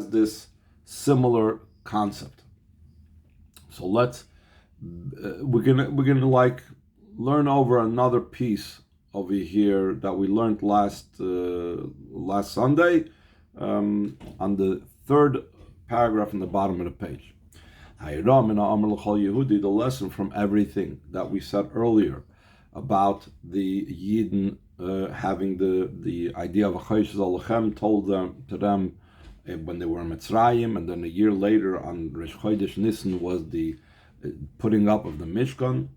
this similar concept. So we're gonna like learn over another piece over here that we learned last Sunday, on the third paragraph in the bottom of the page. The lesson from everything that we said earlier about the Yidden having the idea of a Chodesh Zalachem told them to them when they were in Mitzrayim, and then a year later on Rebbe Chodesh Nisan was the putting up of the Mishkan.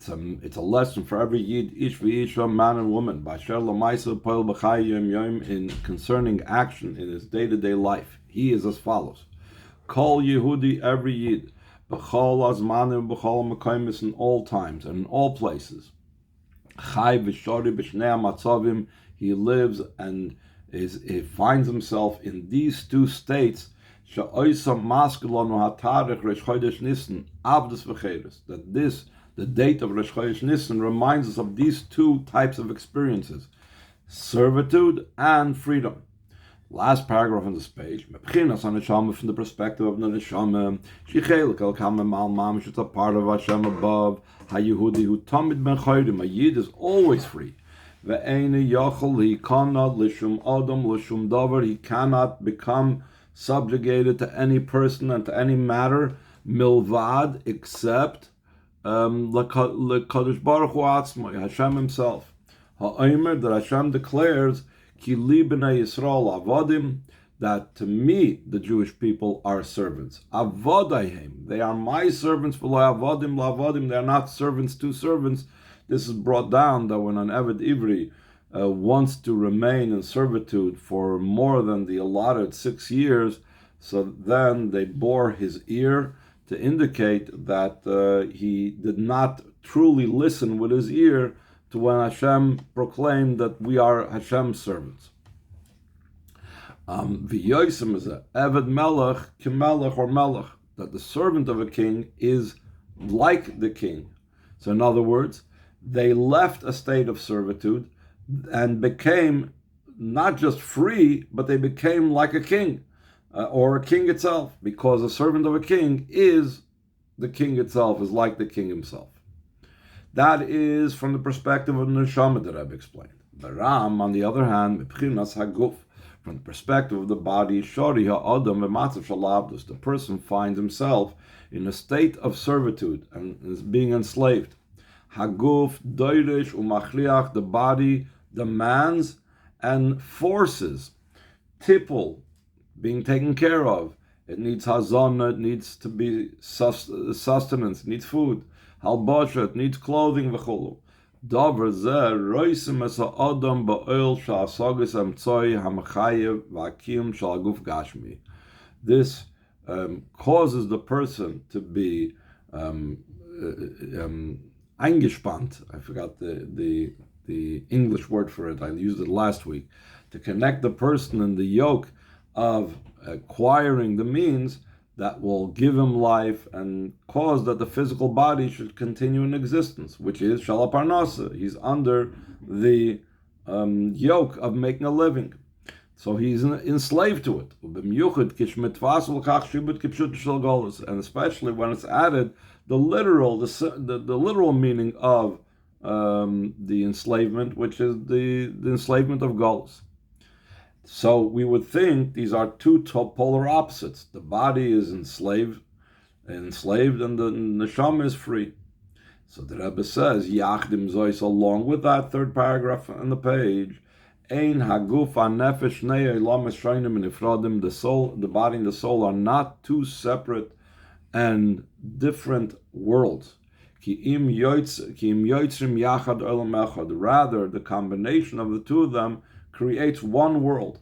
It's a lesson for every Yid, each man and woman, in concerning action in his day-to-day life. He is as follows: Kol Yehudi, every Yid, b'chol azmanim, b'chol mekaymis, in all times and in all places. Chai v'shori b'shnei hamatzavim, he lives and he finds himself in these two states. She'oisam maskelonu hatarich Rosh Chodesh Nisan avdus v'cheres, that the date of Rosh Chodesh Nisan reminds us of these two types of experiences: servitude and freedom. Last paragraph on this page, from the perspective of the neshama, it's a part of Hashem above. HaYehudi hu tamid ben chayrim, a Yid is always free. He cannot become subjugated to any person and to any matter, milvad, except Kadosh Baruch Hu Atzmai, Hashem Himself. Ha'omer, that Hashem declares, Ki li b'nei Yisrael avodim, that to me the Jewish people are servants. Avodayim, they are my servants. V'lo avodim la'avodim, they are not servants to servants. This is brought down that when an Eved Ivri wants to remain in servitude for more than the allotted 6 years, so then they bore his ear to indicate that he did not truly listen with his ear to when Hashem proclaimed that we are Hashem's servants. V'yosim is a Eved Melech Kimelech or Melech, that the servant of a king is like the king. So in other words, they left a state of servitude and became not just free, but they became like a king, or a king itself, because a servant of a king is the king itself, is like the king himself. That is from the perspective of the neshama that I've explained. The Ram, on the other hand, from the perspective of the body, the person finds himself in a state of servitude and is being enslaved. Haguf, doirish, umachliach, the body demands and forces. Tipul, being taken care of. It needs hazana, it needs to be sustenance, it needs food. Halbasha, it needs clothing, v'chulu. Davar zeh, roisim es ha'adam ba'oil sha'asagis emtzoi ha'machayev v'akim sha'aguf gashmi. This causes the person to be eingespannt. I forgot the English word for it. I used it last week. To connect the person in the yoke of acquiring the means that will give him life and cause that the physical body should continue in existence, which is shalaparnasa. He's under the yoke of making a living. So he's enslaved to it. And especially when it's added the literal meaning of the enslavement, which is the enslavement of Golus. So we would think these are two polar opposites. The body is enslaved, and the neshama is free. So the Rebbe says, Yachdim Zois, along with that third paragraph on the page, Ein haguf hanefesh nei olam eshrayim nifradim, the soul, the body and the soul are not two separate and different worlds. Ki im yotzrim yachad olam echad. Rather, the combination of the two of them creates one world.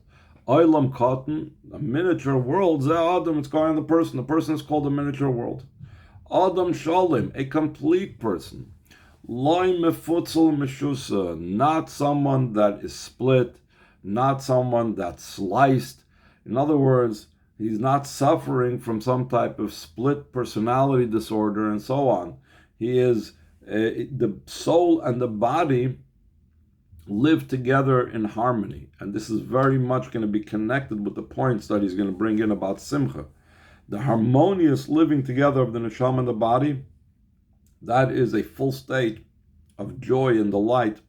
Olam cotton, a miniature world. Ze Adam, it's going on the person. The person is called a miniature world. Adam Shalim, a complete person. Loi mefutzel meshusa, not someone that is split, not someone that's sliced. In other words, he's not suffering from some type of split personality disorder and so on. He is the soul and the body live together in harmony. And this is very much going to be connected with the points that he's going to bring in about Simcha. The harmonious living together of the neshama and the body, that is a full state of joy and delight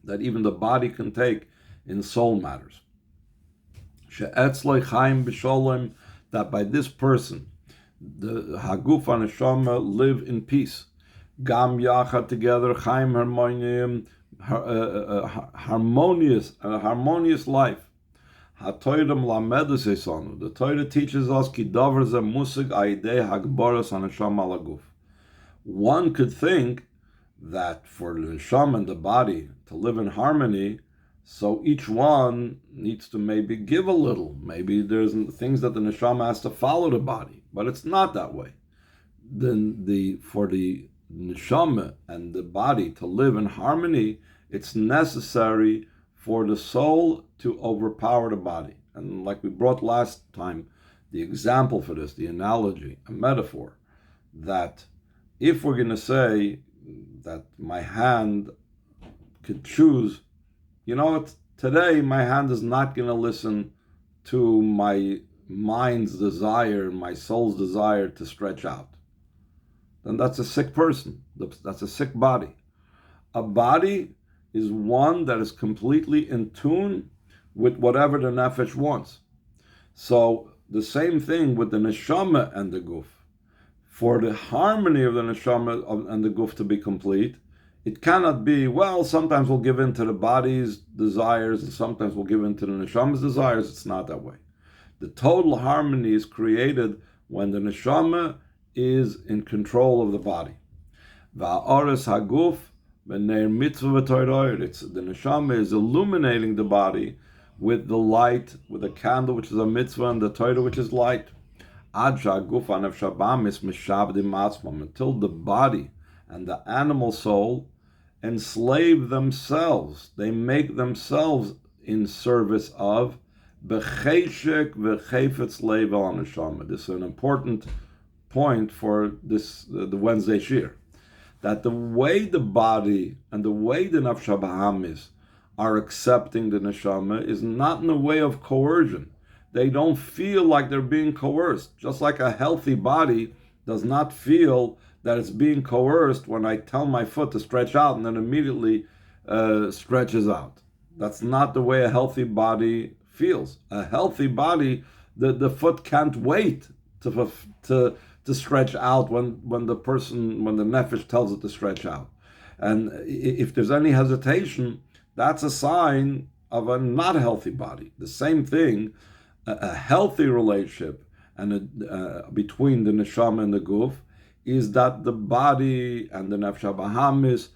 that even the body can take in soul matters. She'etzloi chaim b'sholem, that by this person, the haguf and neshama live in peace. Gam yachad together, chaim harmonium, harmonious life. HaTorah melamedes esonu. The Torah teaches us ki davar ze musig aidei hagbaras haneshama alaguf. One could think that for the neshama and the body to live in harmony, so each one needs to maybe give a little. Maybe there's things that the neshama has to follow the body, but it's not that way. Then for the neshama and the body to live in harmony, it's necessary for the soul to overpower the body. And like we brought last time, the example for this, the analogy, a metaphor, that if we're going to say that my hand could choose, you know what, today my hand is not going to listen to my mind's desire, my soul's desire to stretch out, then that's a sick person. That's a sick body. A body is one that is completely in tune with whatever the nefesh wants. So the same thing with the neshama and the guf. For the harmony of the neshama and the guf to be complete, it cannot be, well, sometimes we'll give in to the body's desires and sometimes we'll give in to the neshama's desires. It's not that way. The total harmony is created when the neshama is in control of the body. Va'aras haguf b'neir mitzvah v'torah. It's the neshama is illuminating the body with the light, with a candle which is a mitzvah, and the Torah which is light. Ad shaguf anefesh habamis mishavdim atzmam, until the body and the animal soul enslave themselves. They make themselves in service of b'cheshek v'chefetz lev al neshama. This is an important point for this the Wednesday Shiur, that the way the body and the way the nefesh habahamis are accepting the neshama is not in a way of coercion. They don't feel like they're being coerced. Just like a healthy body does not feel that it's being coerced when I tell my foot to stretch out and then immediately stretches out. That's not the way a healthy body feels. A healthy body, the foot can't wait to stretch out when the nefesh tells it to stretch out. And if there's any hesitation, that's a sign of a not healthy body. The same thing, a healthy relationship between the neshama and the guf is that the body and the nefesh habahamis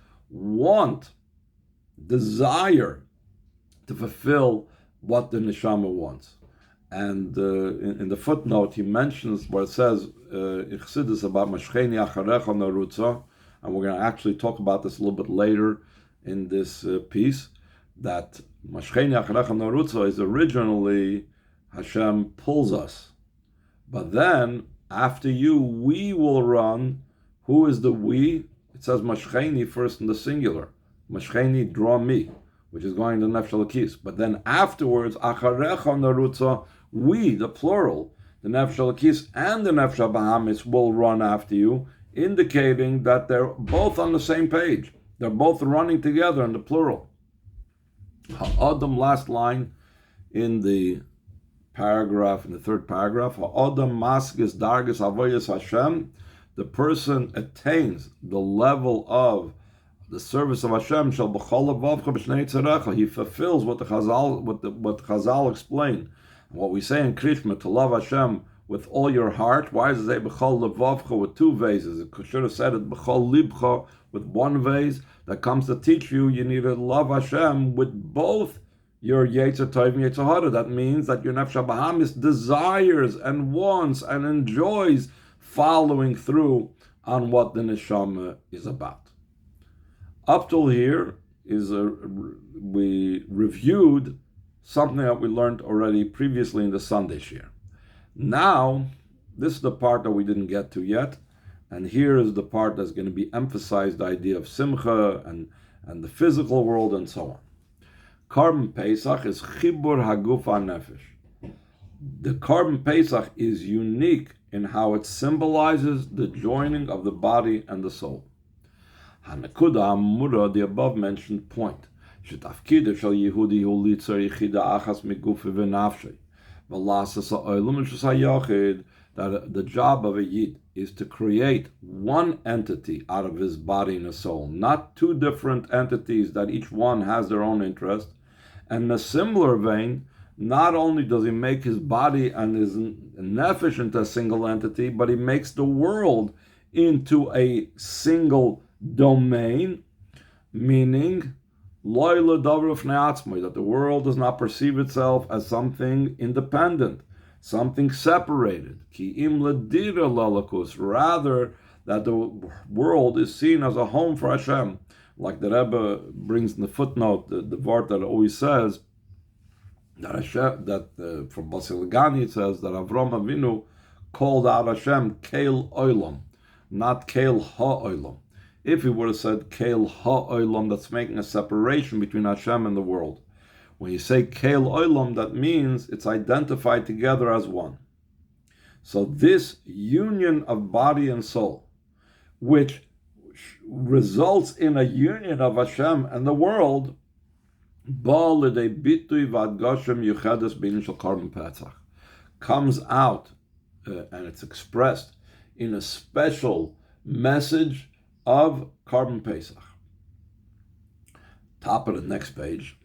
desire to fulfill what the neshama wants. And in the footnote, he mentions where it says, Chassidus about Mashcheni acharecha narutza, and we're going to actually talk about this a little bit later in this piece, that Mashcheni acharecha narutza is originally Hashem pulls us. But then, after you, we will run. Who is the we? It says Mashcheni first in the singular. Mashcheni, draw me, which is going to Nefesh Elokis. But then afterwards, acharecha narutza, we, the plural, the Nefesh Elokis and the Nefesh habahamis will run after you, indicating that they're both on the same page. They're both running together in the plural. Ha'adam, last line in the paragraph, in the third paragraph, Ha'adam masgis dargis avoyas Hashem, the person attains the level of the service of Hashem, shall b'chol levavcha b'shnei tzerecha. He fulfills what Chazal explained. What we say in Krishma, to love Hashem with all your heart. Why does it say b'chol levavcha with two vases? It should have said it b'chol libcha with one vase. That comes to teach you need to love Hashem with both your Yetzer Tov and Yetzer Hara. That means that your Nefesh habahamis desires and wants and enjoys following through on what the neshama is about. Up till here we reviewed something that we learned already previously in the Sunday Shiur. Now, this is the part that we didn't get to yet, and here is the part that's going to be emphasized, the idea of Simcha and the physical world and so on. Korban Pesach is Chibur Haguf HaNefesh. The Korban Pesach is unique in how it symbolizes the joining of the body and the soul. Hanakuda Amura, the above mentioned point. Shetafkida shel Yehudi hu litzar yichida achas migufi v'nafshei. V'lasas ha'olam shus hayachid, that the job of a Yid is to create one entity out of his body and his soul, not two different entities that each one has their own interest. And in a similar vein, not only does he make his body and his nefesh into a single entity, but he makes the world into a single domain, meaning that the world does not perceive itself as something independent, something separated. Rather, that the world is seen as a home for Hashem. Like the Rebbe brings in the footnote, the word that always says, that Hashem, from Basil Gani it says that Avram Avinu called out Hashem Keil Olam, not Keil Ha-Olam. If he would have said Keil Ha-Olam, that's making a separation between Hashem and the world. When you say Keil Olam, that means it's identified together as one. So this union of body and soul, which results in a union of Hashem and the world, comes out and it's expressed in a special message of Korban Pesach. Top of the next page.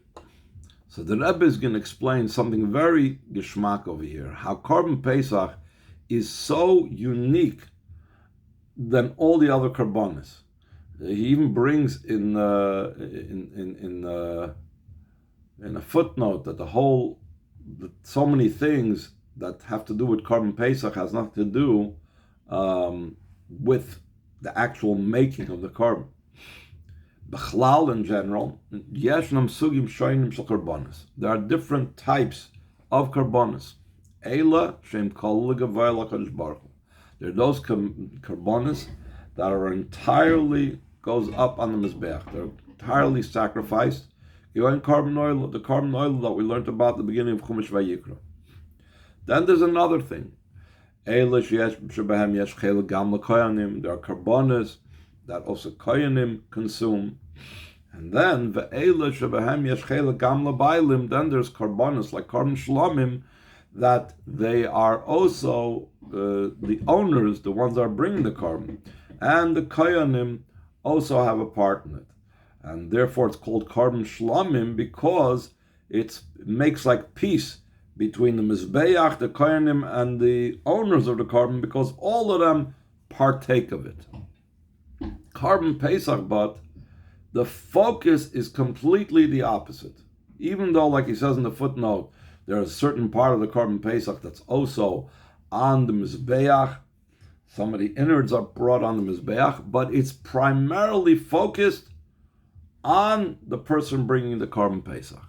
So the Rebbe is going to explain something very geschmack over here, how Korban Pesach is so unique than all the other Korbanos. He even brings in a footnote that so many things that have to do with Korban Pesach has nothing to do with the actual making of the korban. B'chlal in general, yeshnam sugim shoynim shel korbanos. There are different types of korbanos. Eila shem kol legavay l'kadosh baruch hu. There are those korbanos that are entirely goes up on the mizbeach. They're entirely sacrificed. You go in carbon oil, the carbon oil that we learned about at the beginning of Chumash Vayikra. Then there's another thing. There are karbonos that also koyanim consume. And then then there's karbonos like korban shlamim, that they are also the owners, the ones that are bringing the carbon. And the koyanim also have a part in it. And therefore it's called korban shlamim because it makes like peace between the Mizbeach, the Koyanim, and the owners of the korban, because all of them partake of it. Korban Pesach, but the focus is completely the opposite. Even though, like he says in the footnote, there is a certain part of the Korban Pesach that's also on the Mizbeach. Some of the innards are brought on the Mizbeach, but it's primarily focused on the person bringing the Korban Pesach.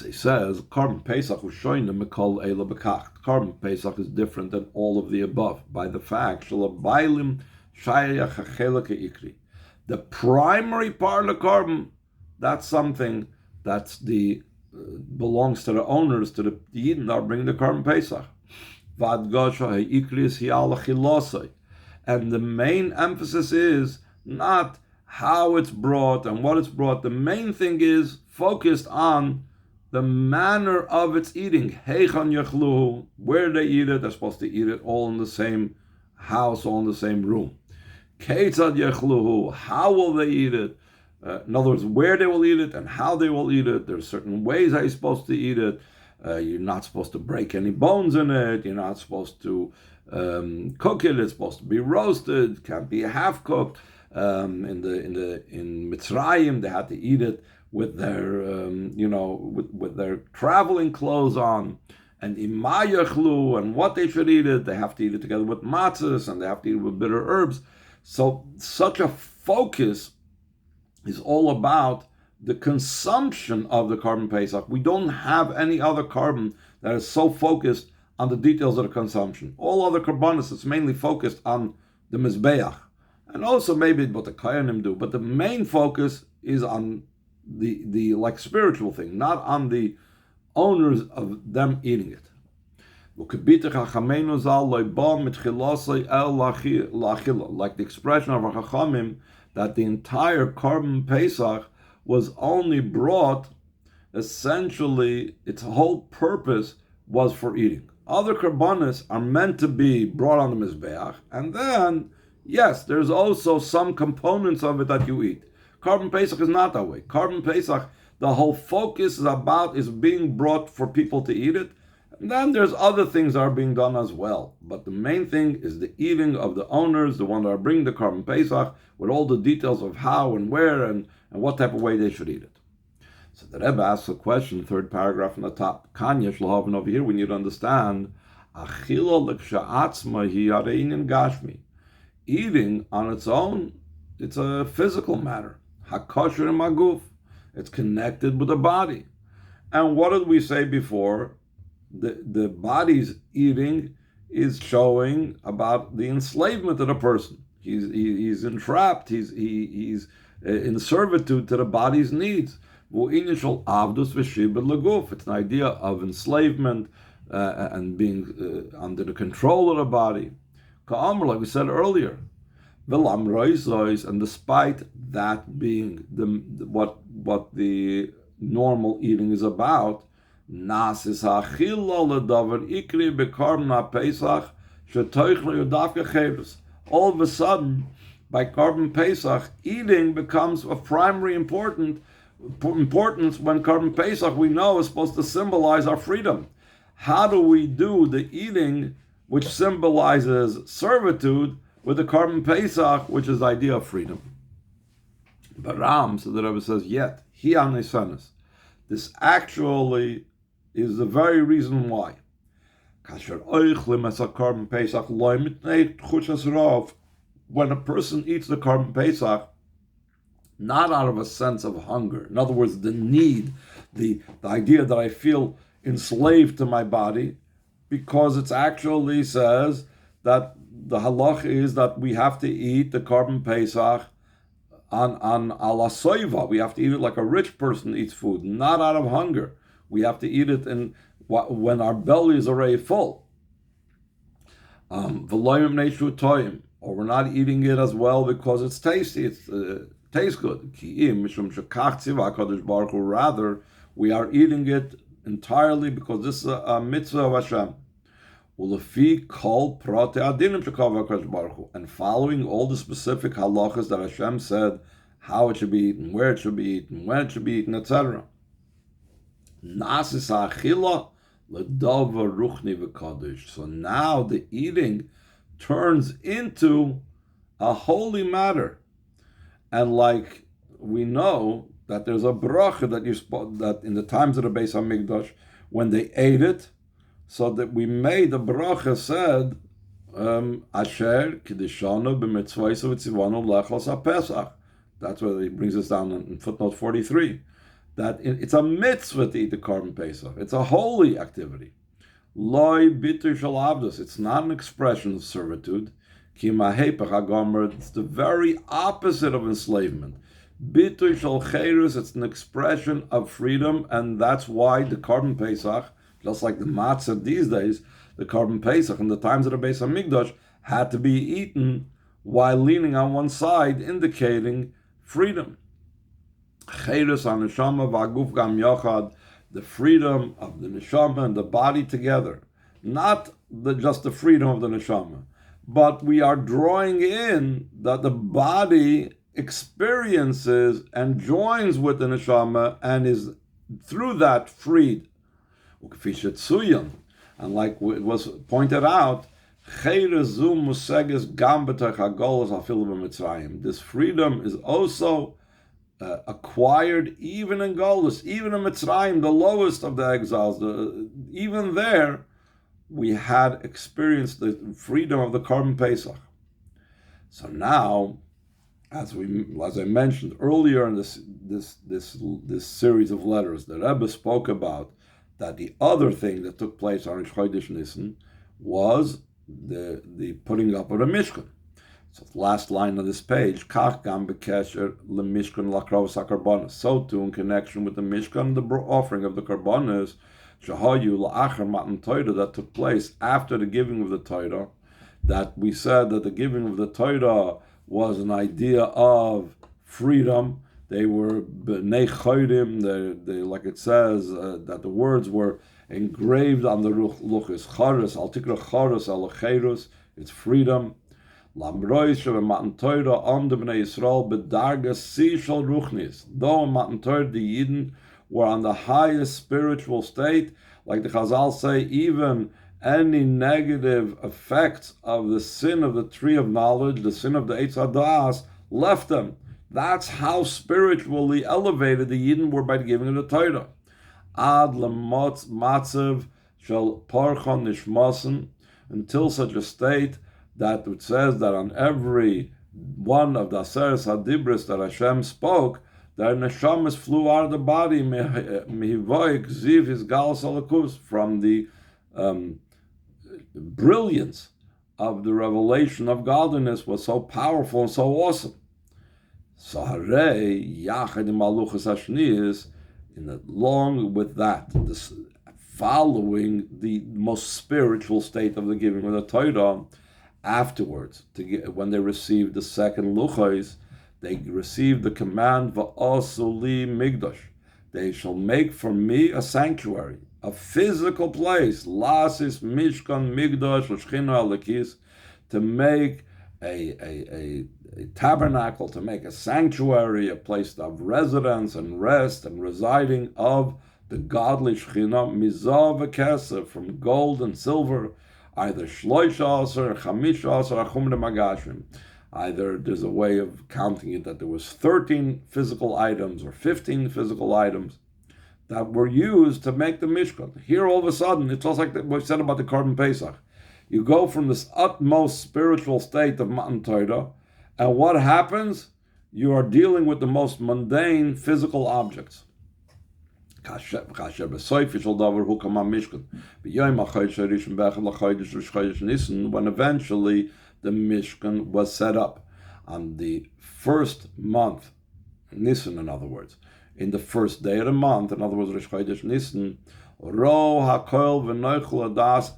He says, Korban Pesach Ushoyna Mikol Eila Bekach. Korban Pesach is different than all of the above by the fact Shalabailim Shayach Hachelak Ikri. The primary part of the korban, that's something that's belongs to the owners, to the Yidden that are bringing the Korban Pesach. Vadgasha Ikri is Hiala Chilosai. And the main emphasis is not how it's brought and what it's brought. The main thing is focused on the manner of its eating. Heichan yachluhu, where they eat it, they're supposed to eat it all in the same house, all in the same room. Keitzad yachluhu, how will they eat it? In other words, where they will eat it and how they will eat it. There's certain ways how you're supposed to eat it. You're not supposed to break any bones in it. You're not supposed to cook it. It's supposed to be roasted. It can't be half cooked. In Mitzrayim, they had to eat it with their, with their traveling clothes on, and imayachlu, and what they should eat it, they have to eat it together with matzahs, and they have to eat it with bitter herbs. So such a focus is all about the consumption of the Korban Pesach. We don't have any other korban that is so focused on the details of the consumption. All other korbanos, it's mainly focused on the mizbeach, and also maybe what the koyanim do, but the main focus is on the like spiritual thing, not on the owners of them eating it. Like the expression of our Chachamim that the entire Korban Pesach was only brought, essentially, its whole purpose was for eating. Other Korbanos are meant to be brought on the Mizbeach, and then, yes, there's also some components of it that you eat. Korban Pesach is not that way. Korban Pesach, the whole focus is being brought for people to eat it. And then there's other things that are being done as well. But the main thing is the eating of the owners, the one that are bringing the Korban Pesach, with all the details of how and where and what type of way they should eat it. So the Rebbe asks a question, third paragraph on the top. Kanya Shlohaven over here, we need to understand, eating on its own, it's a physical matter. Hakosher and maguf. It's connected with the body. And what did we say before? The body's eating is showing about the enslavement of the person. He's entrapped. He's in servitude to the body's needs. It's an idea of enslavement and being under the control of the body. Like we said earlier, and despite that being what the normal eating is about, all of a sudden, by Korban Pesach, eating becomes of primary importance when Korban Pesach, we know, is supposed to symbolize our freedom. How do we do the eating, which symbolizes servitude, with the Korban Pesach, which is the idea of freedom? But Ram, so the Rebbe says, yet, he anisanis. This actually is the very reason why. When a person eats the Korban Pesach, not out of a sense of hunger, in other words, the need, the idea that I feel enslaved to my body, because it actually says that the halach is that we have to eat the Korban Pesach on ala soiva. We have to eat it like a rich person eats food, not out of hunger. We have to eat it when our belly is already full. Or we're not eating it as well because it's tasty. It tastes good. Rather, we are eating it entirely because this is a mitzvah of Hashem. And following all the specific halachas that Hashem said, how it should be eaten, where it should be eaten, when it should be eaten, etc. So now the eating turns into a holy matter. And like we know that there's a bracha that in the times of the Beis HaMikdash, when they ate it, so that we made the bracha said, Asher kiddushanu b'mitzvayso v'tzivanu lechos haPesach. That's where he brings us down in footnote 43. That it's a mitzvah to eat the Korban Pesach. It's a holy activity. Loi bitur shel avdus. It's not an expression of servitude. Ki mahepach hagomer. It's the very opposite of enslavement. Bitur shel cherus. It's an expression of freedom, and that's why the Korban Pesach, just like the matzah these days, the Korban Pesach in the times of the Beis HaMikdash had to be eaten while leaning on one side, indicating freedom. Cherus ha-neshama v'aguf gam yochad, the freedom of the neshama and the body together. Not just the freedom of the neshama, but we are drawing in that the body experiences and joins with the neshama and is through that freed. And like it was pointed out, this freedom is also acquired even in Golus, even in Mitzrayim, the lowest of the exiles. Even there, we had experienced the freedom of the Korban Pesach. So now, as I mentioned earlier in this series of letters, the Rebbe spoke about that the other thing that took place on Rebbe Chodesh Nisan was the putting up of the Mishkan. So the last line of this page, Kach gam bekesher lemishkan lakrovas hakarbonos. So too, in connection with the Mishkan, the offering of the karbonos, shahayu la'achar matan Torah, that took place after the giving of the Torah, that we said that the giving of the Torah was an idea of freedom. They were b'nei chodim, they like it says, that the words were engraved on the luchos, charos, al tikra charos, al cherus, it's freedom. Lamrois shel matan Torah on the bnei Yisrael bedargas si shel ruchnis. Though in matan Torah the Yidden were on the highest spiritual state, like the Chazal say, even any negative effects of the sin of the tree of knowledge, the sin of the Eitz Hadas, left them. That's how spiritually elevated the Yidden were by the giving of the Torah. Ad lemotz matzav shel parchon nishmasen, until such a state that it says that on every one of the Aseres Hadibris that Hashem spoke, their neshamas flew out of the body, mehivoik ziv his galas alakus, from the brilliance of the revelation of godliness was so powerful and so awesome. So harei yachad maluchas hashnias, along with that, this following the most spiritual state of the giving of the Torah, afterwards, when they received the second luchos, they received the command va'asuli migdash. They shall make for me a sanctuary, a physical place, lasis mishkan migdash l'shchina alekis, to make a tabernacle, to make a sanctuary, a place of residence and rest and residing of the godly Shechina, mizav v'kesef, from gold and silver, either shloisha aser, chamisha aser, achumre magashim. Either there's a way of counting it that there was 13 physical items or 15 physical items that were used to make the Mishkan. Here, all of a sudden, it's just like what we said about the Korban Pesach. You go from this utmost spiritual state of Matan Torah, and what happens? You are dealing with the most mundane physical objects. When eventually the Mishkan was set up on the first month, Nisan in other words, in the first day of the month, in other words, Rosh Chodesh Nisan,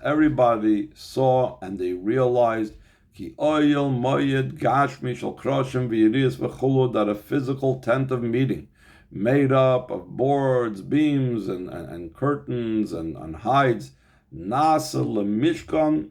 everybody saw and they realized that a physical tent of meeting, made up of boards, beams, and curtains and hides, Nasa leMishkan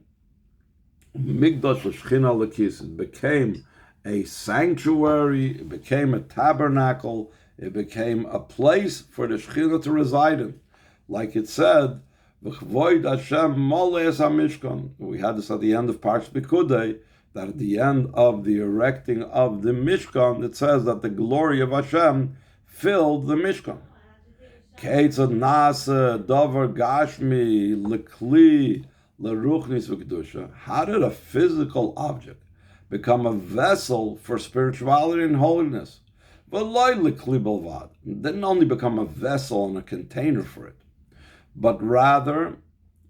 Migdash l'Shechina l'Kis. It became a sanctuary, it became a tabernacle, it became a place for the Shechina to reside in. Like it said, V'chvoid Hashem moles HaMishkan. We had this at the end of Parsh Bikudei, that at the end of the erecting of the Mishkan, it says that the glory of Hashem filled the Mishkan. Keitzad nasa davar gashmi lekli leruchnis v'kedusha. How did a physical object become a vessel for spirituality and holiness? V'loi lekli belvad. It didn't only become a vessel and a container for it, but rather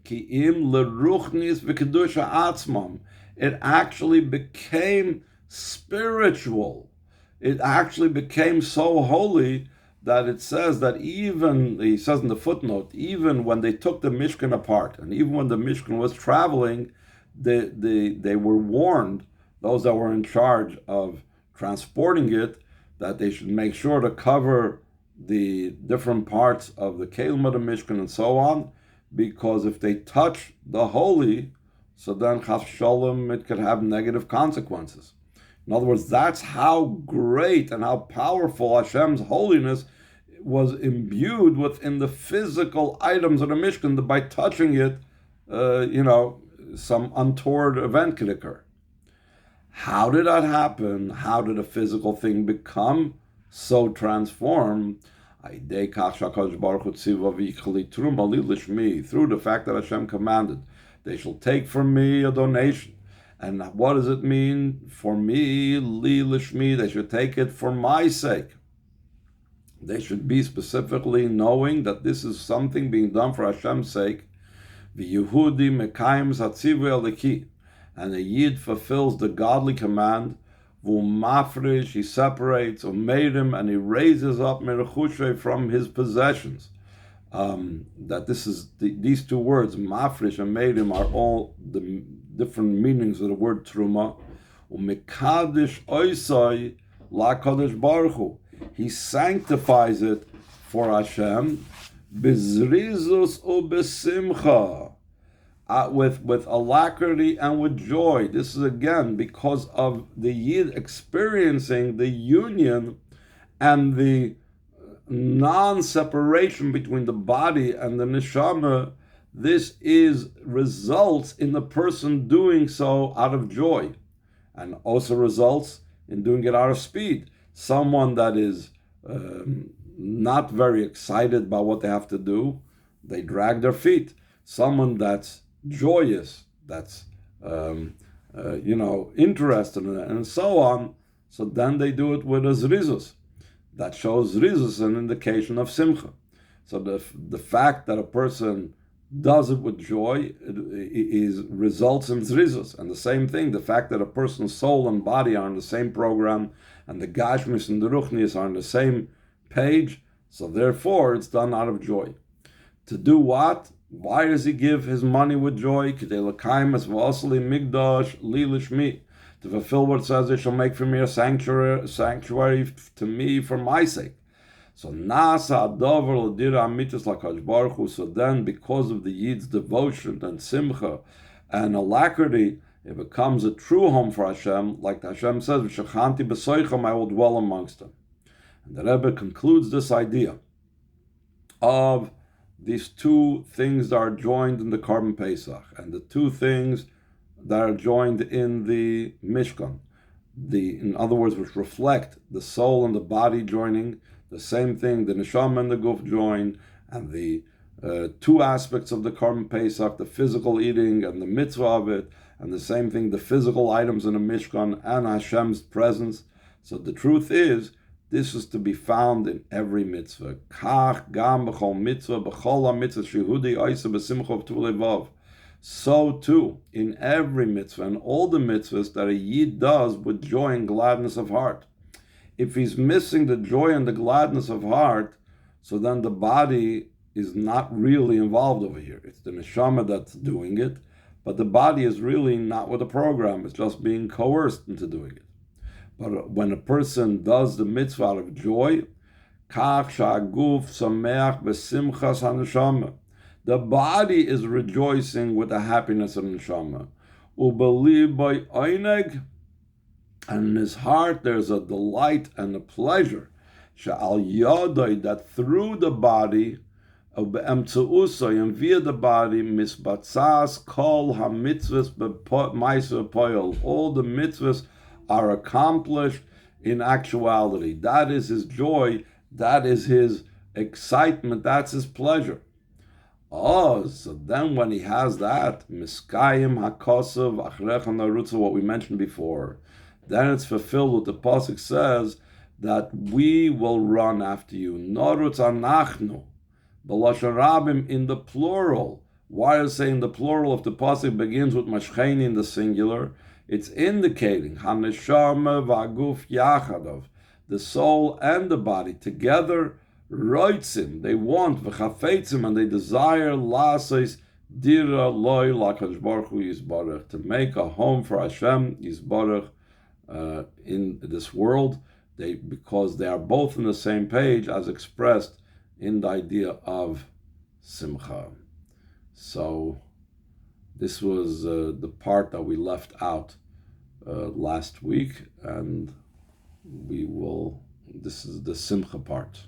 ki im leruchnis v'kedusha atzmam. It actually became spiritual. It actually became so holy that it says that even, he says in the footnote, even when they took the Mishkan apart, and even when the Mishkan was traveling, they were warned, those that were in charge of transporting it, that they should make sure to cover the different parts of the Kelim of the Mishkan and so on, because if they touch the holy, so then Chas Shalom, it could have negative consequences. In other words, that's how great and how powerful Hashem's holiness was imbued within the physical items of the Mishkan, that by touching it, some untoward event could occur. How did that happen? How did a physical thing become so transformed? Through the fact that Hashem commanded, they shall take from me a donation. And what does it mean? For me, li lishmi, they should take it for my sake. They should be specifically knowing that this is something being done for Hashem's sake. The Yehudi mekayim zatzivu eliki, and a Yid fulfills the godly command, mafresh, he separates, him, and he raises up merechushay from his possessions. That this is these two words, mafresh and him, are all the different meanings of the word truma. Umekadish oisai la kadosh baruch hu. He sanctifies it for Hashem, bizrizus ubesimcha. With alacrity and with joy. This is again because of the Yid experiencing the union and the non-separation between the body and the neshama. This results in the person doing so out of joy, and also results in doing it out of speed. Someone that is not very excited about what they have to do, they drag their feet. Someone that's joyous, that's interested in it, and so on. So then they do it with a zrizus. That shows zrizus, an indication of simcha. So the fact that a person does it with joy results in zrizus. And the same thing, the fact that a person's soul and body are on the same program, and the gashmis and the ruchnis are on the same page, so therefore it's done out of joy. To do what? Why does he give his money with joy? To fulfill what it says, they shall make for me a sanctuary to me for my sake. So so then, because of the Yid's devotion and simcha and alacrity, it becomes a true home for Hashem, like Hashem says, I will dwell amongst them. And the Rebbe concludes this idea of these two things that are joined in the Korban Pesach, and the two things that are joined in the Mishkan. In other words, which reflect the soul and the body joining, the same thing, the Neshama and the Guf join, and the two aspects of the Korban Pesach, the physical eating and the mitzvah of it, and the same thing, the physical items in the Mishkan and Hashem's presence. So the truth is, this is to be found in every mitzvah. Kach gam b'chol mitzvah b'chol mitzvah shehudi oisa b'simcha v'tulevav. So too, in every mitzvah and all the mitzvahs that a Yid does with joy and gladness of heart. If he's missing the joy and the gladness of heart, so then the body is not really involved over here. It's the neshama that's doing it, but the body is really not with the program. It's just being coerced into doing it. But when a person does the mitzvah out of joy, the body is rejoicing with the happiness of the neshama. And in his heart there's a delight and a pleasure. That through the body, and via the body, misbatzas kol ha-mitzvahs b'maisa poyol. All the mitzvahs are accomplished in actuality. That is his joy, that is his excitement, that's his pleasure. Oh, so then when he has that, miskayim hakosav achrecha narutza, what we mentioned before, then it's fulfilled what the pasuk says, that we will run after you. Narutz anachnu, b'lashon rabim in the plural. Why is saying the plural if the pasuk begins with mashcheni in the singular? It's indicating haneshama v'aguf yachadov, the soul and the body together. Roitzim, they want v'chafetzim, and they desire lasos dira loy lakadosh baruch hu yisbarach, to make a home for Hashem yisbarach in this world. Because they are both on the same page as expressed in the idea of simcha. So this was the part that we left out last week, and this is the simcha part.